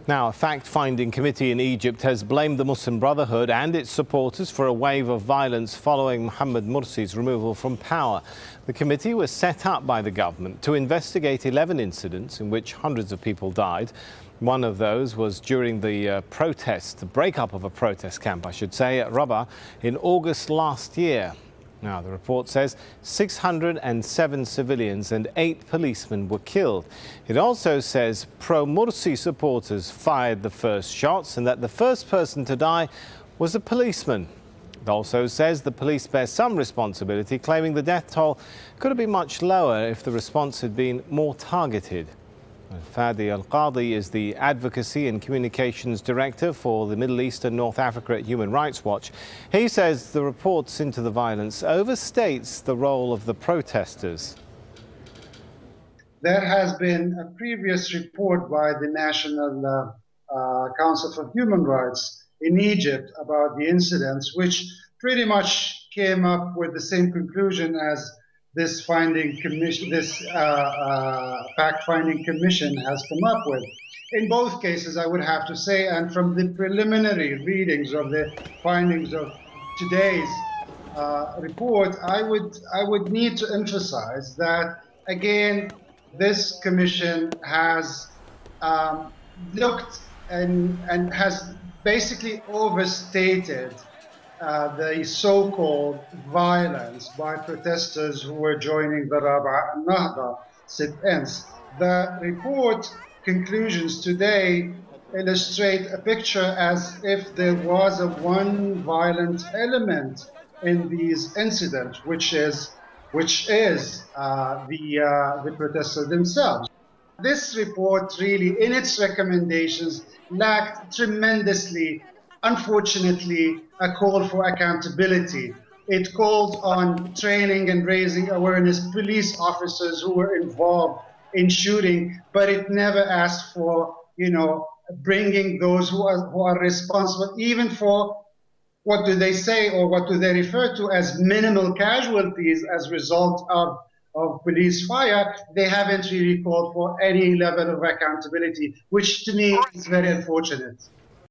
Now, a fact-finding committee in Egypt has blamed the Muslim Brotherhood and its supporters for a wave of violence following Mohamed Morsi's removal from power. The committee was set up by the government to investigate 11 incidents in which hundreds of people died. One of those was during the breakup of a protest camp, I should say, at Rabaa in August last year. Now, the report says 607 civilians and 8 policemen were killed. It also says pro-Morsi supporters fired the first shots and that the first person to die was a policeman. It also says the police bear some responsibility, claiming the death toll could have been much lower if the response had been more targeted. Fadi, al-Qadi is the Advocacy and Communications Director for the Middle East and North Africa at Human Rights Watch. He says the reports into the violence overstates the role of the protesters. There has been a previous report by the National Council for Human Rights in Egypt about the incidents, which pretty much came up with the same conclusion as this fact-finding commission has come up with. In both cases, I would have to say, and from the preliminary readings of the findings of today's report, I would need to emphasize that, again, this commission has looked and has basically overstated the so-called violence by protesters who were joining the Rabaa and Nahda sit-ins. The report conclusions today illustrate a picture as if there was one violent element in these incidents, which is the protesters themselves. This report really, in its recommendations, lacked tremendously, unfortunately, a call for accountability. It called on training and raising awareness police officers who were involved in shooting, but it never asked for, bringing those who are responsible, even for what do they say or what do they refer to as minimal casualties as a result of police fire. They haven't really called for any level of accountability, which to me is very unfortunate.